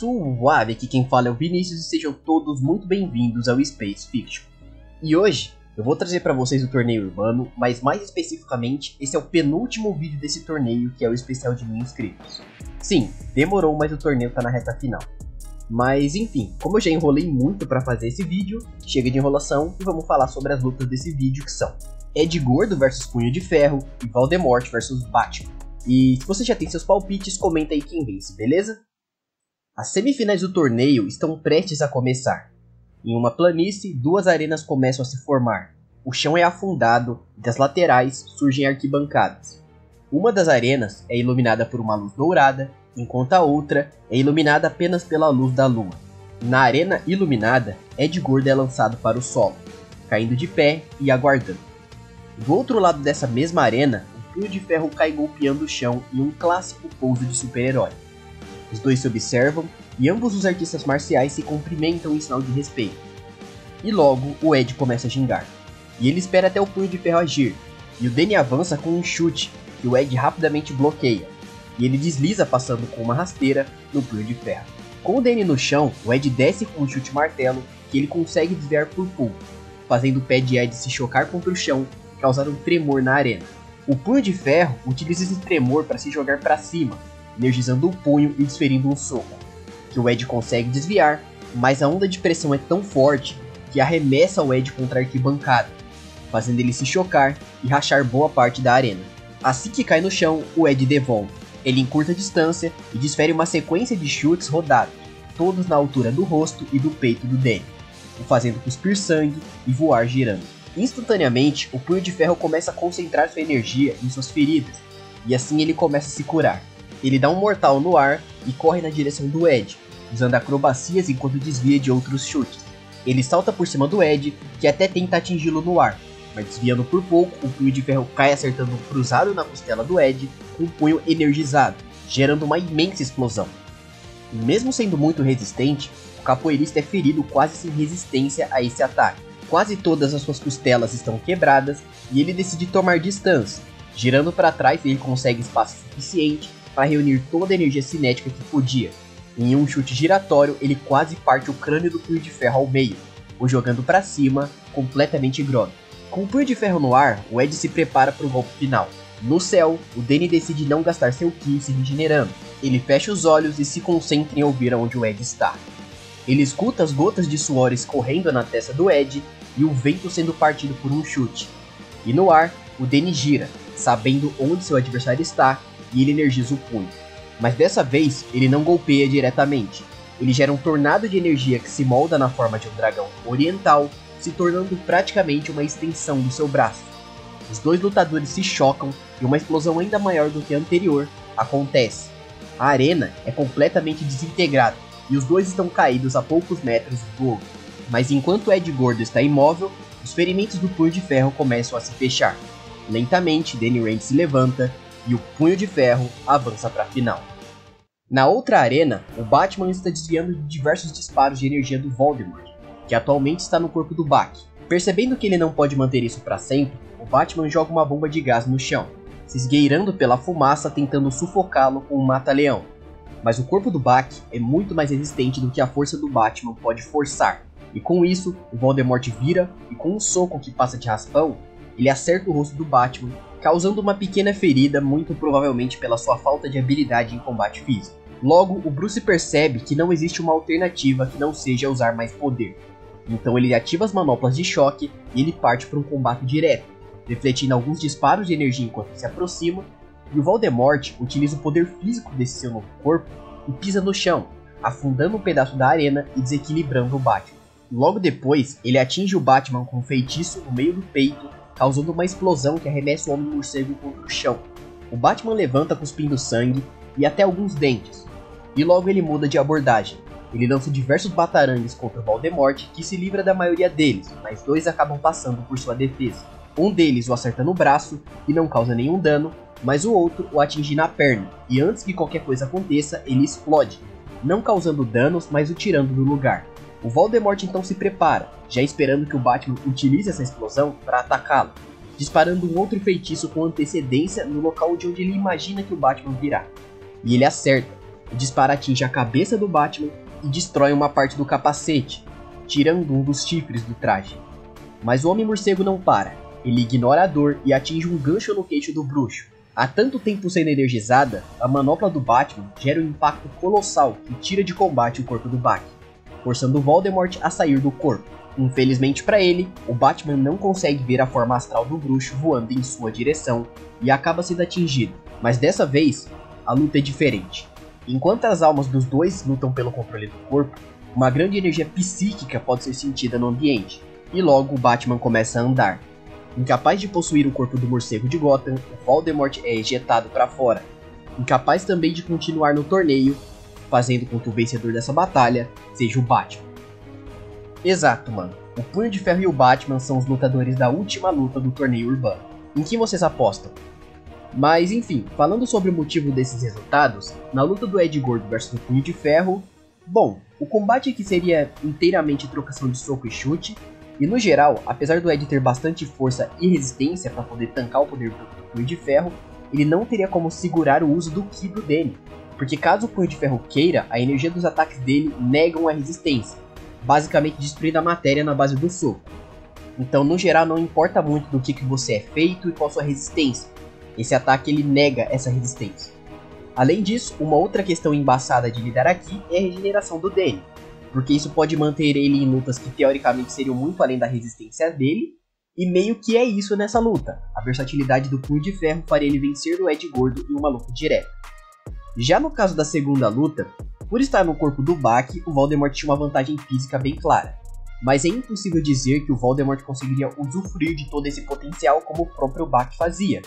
Suave, aqui quem fala é o Vinícius e sejam todos muito bem-vindos ao Space Fiction. E hoje eu vou trazer para vocês o torneio urbano, mas mais especificamente esse é o penúltimo vídeo desse torneio, que é o especial de 1000 inscritos. Sim, demorou, mas o torneio tá na reta final. Mas enfim, como eu já enrolei muito para fazer esse vídeo, chega de enrolação e vamos falar sobre as lutas desse vídeo, que são Ed Gordo vs Punho de Ferro e Voldemort vs Batman. E se você já tem seus palpites, comenta aí quem vence, beleza? As semifinais do torneio estão prestes a começar. Em uma planície, duas arenas começam a se formar. O chão é afundado e das laterais surgem arquibancadas. Uma das arenas é iluminada por uma luz dourada, enquanto a outra é iluminada apenas pela luz da lua. Na arena iluminada, Ed Gordo é lançado para o solo, caindo de pé e aguardando. Do outro lado dessa mesma arena, o Punho de Ferro cai golpeando o chão em um clássico pouso de super-herói. Os dois se observam e ambos os artistas marciais se cumprimentam em sinal de respeito. E logo o Ed começa a gingar. E ele espera até o Punho de Ferro agir. E o Danny avança com um chute que o Ed rapidamente bloqueia. E ele desliza passando com uma rasteira no Punho de Ferro. Com o Danny no chão, o Ed desce com um chute martelo que ele consegue desviar por pouco, fazendo o pé de Ed se chocar contra o chão e causar um tremor na arena. O Punho de Ferro utiliza esse tremor para se jogar para cima, energizando o punho e desferindo um soco, que o Ed consegue desviar, mas a onda de pressão é tão forte que arremessa o Ed contra a arquibancada, fazendo ele se chocar e rachar boa parte da arena. Assim que cai no chão, o Ed devolve. Ele encurta a distância e desfere uma sequência de chutes rodados, todos na altura do rosto e do peito do Danny, o fazendo cuspir sangue e voar girando. Instantaneamente, o Punho de Ferro começa a concentrar sua energia em suas feridas, e assim ele começa a se curar. Ele dá um mortal no ar e corre na direção do Ed, usando acrobacias enquanto desvia de outros chutes. Ele salta por cima do Ed, que até tenta atingi-lo no ar, mas desviando por pouco, o Punho de Ferro cai acertando um cruzado na costela do Ed, com o punho energizado, gerando uma imensa explosão. E mesmo sendo muito resistente, o capoeirista é ferido quase sem resistência a esse ataque. Quase todas as suas costelas estão quebradas e ele decide tomar distância. Girando para trás, ele consegue espaço suficiente para reunir toda a energia cinética que podia. Em um chute giratório, ele quase parte o crânio do Punho de Ferro ao meio, o jogando para cima, completamente grog. Com o Punho de Ferro no ar, o Ed se prepara para o golpe final. No céu, o Danny decide não gastar seu ki se regenerando. Ele fecha os olhos e se concentra em ouvir onde o Ed está. Ele escuta as gotas de suor escorrendo na testa do Ed e o vento sendo partido por um chute. E no ar, o Danny gira, sabendo onde seu adversário está, e ele energiza o punho. Mas dessa vez, ele não golpeia diretamente. Ele gera um tornado de energia que se molda na forma de um dragão oriental, se tornando praticamente uma extensão do seu braço. Os dois lutadores se chocam e uma explosão ainda maior do que a anterior acontece. A arena é completamente desintegrada e os dois estão caídos a poucos metros do outro. Mas enquanto Ed Gordo está imóvel, os ferimentos do Punho de Ferro começam a se fechar. Lentamente, Danny Rand se levanta e o Punho de Ferro avança para a final. Na outra arena, o Batman está desviando de diversos disparos de energia do Voldemort, que atualmente está no corpo do Bach. Percebendo que ele não pode manter isso para sempre, o Batman joga uma bomba de gás no chão, se esgueirando pela fumaça tentando sufocá-lo com um mata-leão. Mas o corpo do Bach é muito mais resistente do que a força do Batman pode forçar, e com isso, o Voldemort vira e com um soco que passa de raspão, ele acerta o rosto do Batman, causando uma pequena ferida, muito provavelmente pela sua falta de habilidade em combate físico. Logo, o Bruce percebe que não existe uma alternativa que não seja usar mais poder. Então ele ativa as manoplas de choque e ele parte para um combate direto, refletindo alguns disparos de energia enquanto se aproxima, e o Voldemort utiliza o poder físico desse seu novo corpo e pisa no chão, afundando um pedaço da arena e desequilibrando o Batman. Logo depois, ele atinge o Batman com um feitiço no meio do peito, causando uma explosão que arremessa o Homem-Morcego contra o chão. O Batman levanta cuspindo sangue e até alguns dentes, e logo ele muda de abordagem. Ele lança diversos batarangues contra o Voldemort, que se livra da maioria deles, mas dois acabam passando por sua defesa. Um deles o acerta no braço e não causa nenhum dano, mas o outro o atinge na perna, e antes que qualquer coisa aconteça, ele explode, não causando danos, mas o tirando do lugar. O Voldemort então se prepara, já esperando que o Batman utilize essa explosão para atacá-lo, disparando um outro feitiço com antecedência no local de onde ele imagina que o Batman virá. E ele acerta, O disparo atinge a cabeça do Batman e destrói uma parte do capacete, tirando um dos chifres do traje. Mas o Homem-Morcego não para. Ele ignora a dor e atinge um gancho no queixo do bruxo. Há tanto tempo sendo energizada, a manopla do Batman gera um impacto colossal que tira de combate o corpo do Bach, forçando Voldemort a sair do corpo. Infelizmente para ele, o Batman não consegue ver a forma astral do bruxo voando em sua direção e acaba sendo atingido. Mas dessa vez, a luta é diferente. Enquanto as almas dos dois lutam pelo controle do corpo, uma grande energia psíquica pode ser sentida no ambiente, e logo o Batman começa a andar. Incapaz de possuir o corpo do morcego de Gotham, o Voldemort é ejetado para fora. Incapaz também de continuar no torneio, fazendo com que o vencedor dessa batalha seja o Batman. Exato, mano. O Punho de Ferro e o Batman são os lutadores da última luta do torneio urbano. Em que vocês apostam? Mas enfim, falando sobre o motivo desses resultados, na luta do Ed Gordo versus o Punho de Ferro, bom, o combate aqui seria inteiramente trocação de soco e chute, e no geral, apesar do Ed ter bastante força e resistência para poder tancar o poder do Punho de Ferro, ele não teria como segurar o uso do Ki do Danny, porque caso o Punho de Ferro queira, a energia dos ataques dele negam a resistência, basicamente destruindo a matéria na base do soco. Então no geral não importa muito do que você é feito e qual sua resistência, esse ataque ele nega essa resistência. Além disso, uma outra questão embaçada de lidar aqui é a regeneração do Danny, porque isso pode manter ele em lutas que teoricamente seriam muito além da resistência dele, e meio que é isso nessa luta. A versatilidade do Punho de Ferro faria ele vencer o Ed Gordo em uma luta direta. Já no caso da segunda luta, por estar no corpo do Bach, o Voldemort tinha uma vantagem física bem clara, mas é impossível dizer que o Voldemort conseguiria usufruir de todo esse potencial como o próprio Bach fazia.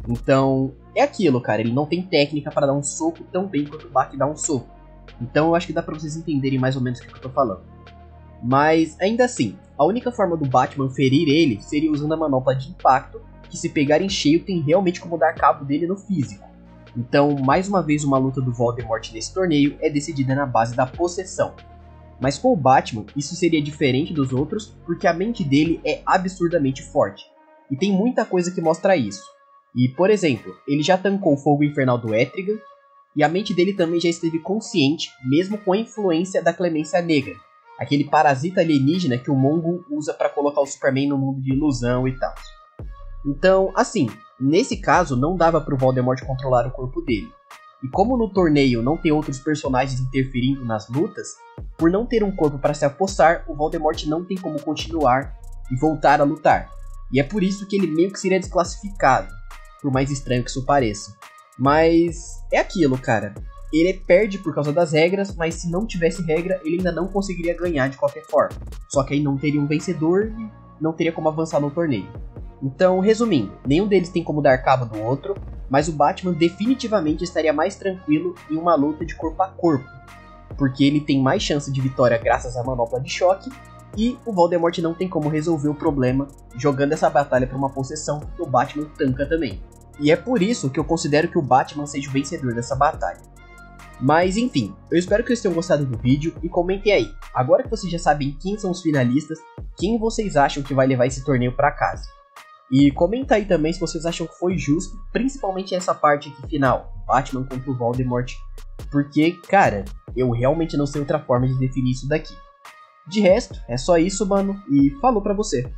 Então, é aquilo, cara, ele não tem técnica para dar um soco tão bem quanto o Bach dá um soco. Então eu acho que dá pra vocês entenderem mais ou menos o que eu tô falando. Mas, ainda assim, a única forma do Batman ferir ele seria usando a manopla de impacto, que se pegar em cheio tem realmente como dar cabo dele no físico. Então, mais uma vez, uma luta do Voldemort nesse torneio é decidida na base da possessão. Mas com o Batman, isso seria diferente dos outros, porque a mente dele é absurdamente forte. E tem muita coisa que mostra isso. E, por exemplo, ele já tancou o fogo infernal do Etrigan, e a mente dele também já esteve consciente, mesmo com a influência da Clemência Negra, aquele parasita alienígena que o Mongo usa para colocar o Superman no mundo de ilusão e tal. Então, assim, nesse caso não dava pro Voldemort controlar o corpo dele. E como no torneio não tem outros personagens interferindo nas lutas, por não ter um corpo para se apossar, o Voldemort não tem como continuar e voltar a lutar. E é por isso que ele meio que seria desclassificado, por mais estranho que isso pareça. Mas é aquilo, cara. Ele perde por causa das regras, mas se não tivesse regra, ele ainda não conseguiria ganhar de qualquer forma. Só que aí não teria um vencedor e não teria como avançar no torneio. Então, resumindo, nenhum deles tem como dar cabo do outro, mas o Batman definitivamente estaria mais tranquilo em uma luta de corpo a corpo, porque ele tem mais chance de vitória graças à manopla de choque, e o Voldemort não tem como resolver o problema jogando essa batalha para uma possessão que o Batman tanca também. E é por isso que eu considero que o Batman seja o vencedor dessa batalha. Mas enfim, eu espero que vocês tenham gostado do vídeo e comentem aí, agora que vocês já sabem quem são os finalistas, quem vocês acham que vai levar esse torneio para casa. E comenta aí também se vocês acham que foi justo, principalmente essa parte aqui final, Batman contra o Voldemort, porque, cara, eu realmente não sei outra forma de definir isso daqui. De resto, é só isso, mano, e falou pra você!